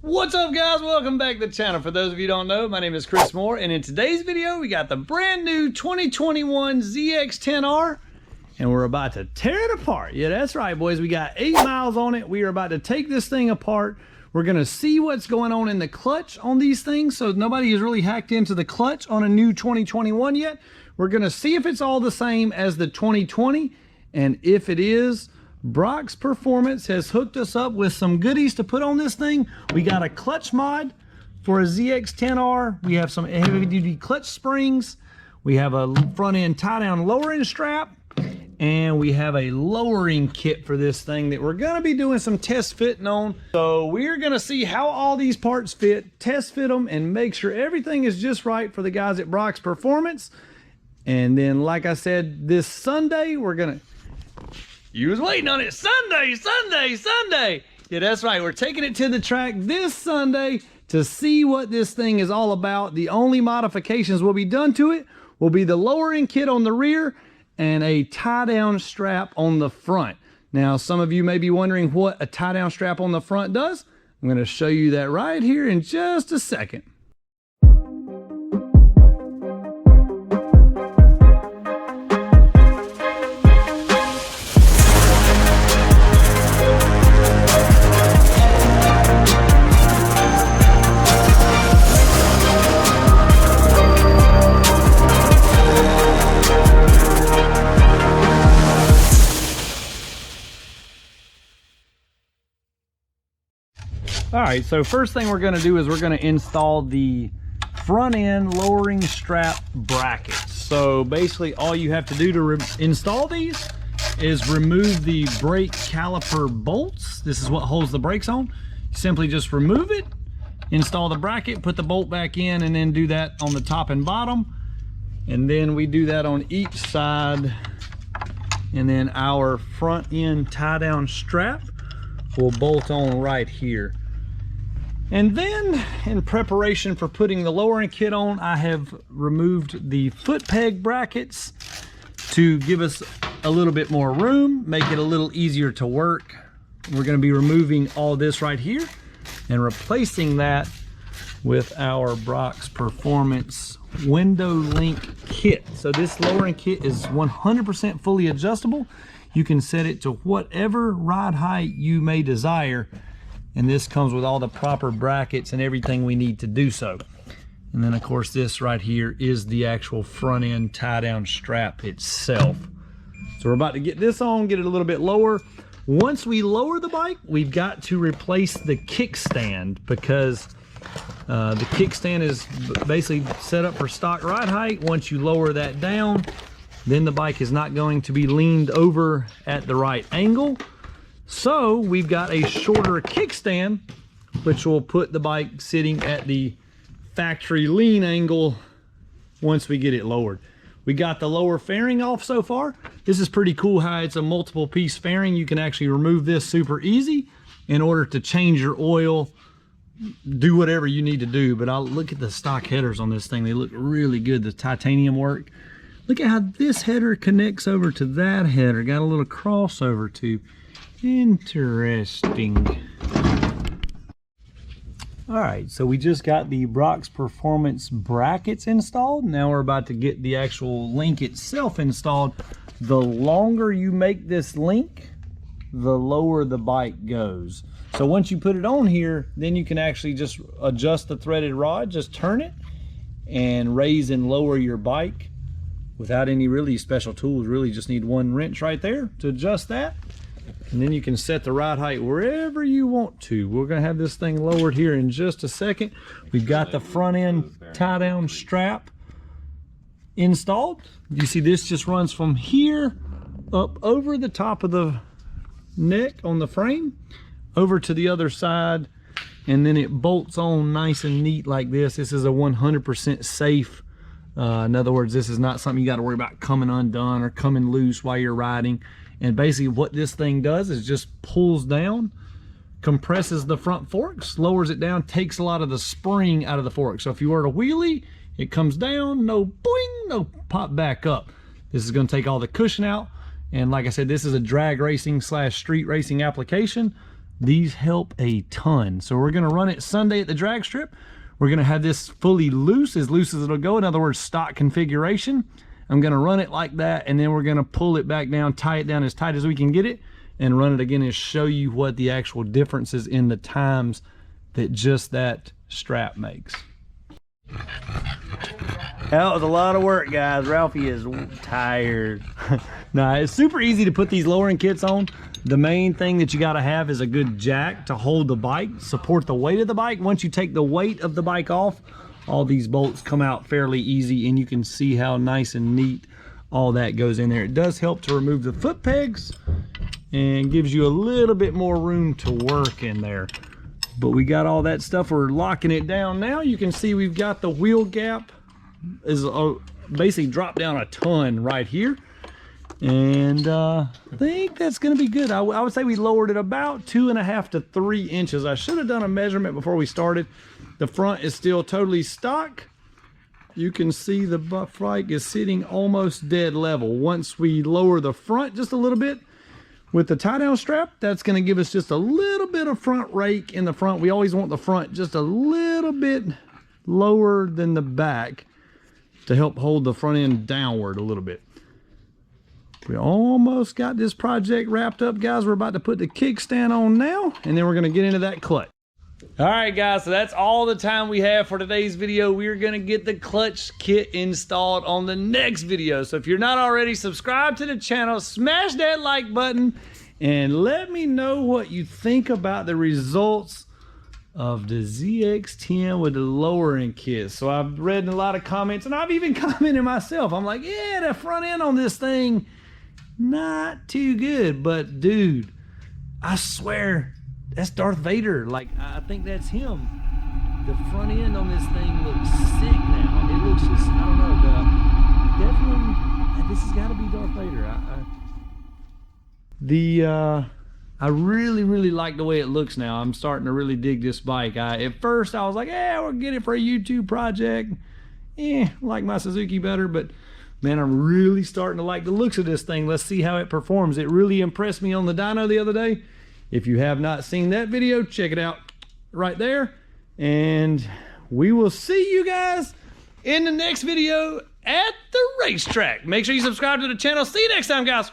What's up, guys? Welcome back to the channel. For those of you who don't know, my name is Chris Moore, and in today's video we got the brand new 2021 ZX10R, and we're about to tear it apart. Yeah, that's right, boys. We got 8 miles on it. We are about to take this thing apart. We're gonna see what's going on in the clutch on these things. So nobody has really hacked into the clutch on a new 2021 yet. We're gonna see if it's all the same as the 2020, and if it is, Brock's Performance has hooked us up with some goodies to put on this thing. We got a clutch mod for a ZX10R. We have some heavy duty clutch springs. We have a front end tie down lowering strap, and we have a lowering kit for this thing that we're gonna be doing some test fitting on. So we're gonna see how all these parts fit, test fit them, and make sure everything is just right for the guys at Brock's Performance. And then, like I said, this Sunday, we're gonna... You was waiting on it. Sunday. Yeah, that's right. We're taking it to the track this Sunday to see what this thing is all about. The only modifications will be done to it will be the lowering kit on the rear and a tie-down strap on the front. Now, some of you may be wondering what a tie-down strap on the front does. I'm going to show you that right here in just a second. All right, so first thing we're gonna do is we're gonna install the front end lowering strap brackets. So basically all you have to do to install these is remove the brake caliper bolts. This is what holds the brakes on. You simply just remove it, install the bracket, put the bolt back in, and then do that on the top and bottom. And then we do that on each side. And then our front end tie down strap will bolt on right here. And then, in preparation for putting the lowering kit on, I have removed the Footpeg brackets to give us a little bit more room, make it a little easier to work. We're going to be removing all this right here and replacing that with our Brock's Performance window link kit. So this lowering kit is 100% fully adjustable. You can set it to whatever ride height you may desire. And this comes with all the proper brackets and everything we need to do so. And then of course this right here is the actual front end tie down strap itself. So we're about to get this on, get it a little bit lower. Once we lower the bike, we've got to replace the kickstand because the kickstand is basically set up for stock ride height. Once you lower that down, then the bike is not going to be leaned over at the right angle. So we've got a shorter kickstand, which will put the bike sitting at the factory lean angle once we get it lowered. We got the lower fairing off so far. This is pretty cool how it's a multiple piece fairing. You can actually remove this super easy in order to change your oil, do whatever you need to do. But I'll look at the stock headers on this thing. They look really good, the titanium work. Look at how this header connects over to that header. Got a little crossover tube. Interesting. All right, so we just got the Brock's Performance brackets installed. Now we're about to get the actual link itself installed. The longer you make this link, the lower the bike goes. So once you put it on here, then you can actually just adjust the threaded rod, just turn it and raise and lower your bike without any really special tools. Really just need one wrench right there to adjust that. And then you can set the ride height wherever you want to. We're going to have this thing lowered here in just a second. We've got the front end tie down strap installed. You see this just runs from here up over the top of the neck on the frame over to the other side, and then it bolts on nice and neat like this. This is a 100% safe. In other words, this is not something you got to worry about coming undone or coming loose while you're riding. And basically what this thing does is just pulls down, compresses the front forks, lowers it down, takes a lot of the spring out of the fork. So if you were to wheelie, it comes down, no boing, no pop back up. This is going to take all the cushion out. And like I said, this is a drag racing / street racing application. These help a ton. So we're gonna run it Sunday at the drag strip. We're gonna have this fully loose as it'll go. In other words, stock configuration. I'm gonna run it like that, and then we're gonna pull it back down, tie it down as tight as we can get it, and run it again and show you what the actual differences in the times that just that strap makes. That was a lot of work, guys. Ralphie is tired. Nah, it's super easy to put these lowering kits on. The main thing that you gotta have is a good jack to hold the bike, support the weight of the bike. Once you take the weight of the bike off, all these bolts come out fairly easy, and you can see how nice and neat all that goes in there. It does help to remove the foot pegs and gives you a little bit more room to work in there. But we got all that stuff. We're locking it down now. You can see we've got the wheel gap is basically dropped down a ton right here. And I think that's gonna be good. I would say we lowered it about 2.5 to 3 inches. I should have done a measurement before we started. The front is still totally stock. You can see the bike is sitting almost dead level. Once we lower the front just a little bit with the tie-down strap, that's gonna give us just a little bit of front rake in the front. We always want the front just a little bit lower than the back to help hold the front end downward a little bit. We almost got this project wrapped up, guys. We're about to put the kickstand on now, and then we're gonna get into that clutch. All right, guys, so that's all the time we have for today's video. We're gonna get the clutch kit installed on the next video. So if you're not already subscribed to the channel, smash that like button and let me know what you think about the results of the ZX10 with the lowering kit. So I've read a lot of comments, and I've even commented myself. I'm like, yeah, the front end on this thing, not too good. But dude, I swear, that's Darth Vader. Like, I think that's him. The front end on this thing looks sick now. It looks just, I don't know, definitely, this has got to be Darth Vader. I really like the way it looks now. I'm starting to really dig this bike. At first I was like, yeah, we'll get it for a YouTube project. Like my Suzuki better, but man, I'm really starting to like the looks of this thing. Let's see how it performs. It really impressed me on the dyno the other day. If you have not seen that video, check it out right there. And we will see you guys in the next video at the racetrack. Make sure you subscribe to the channel. See you next time, guys.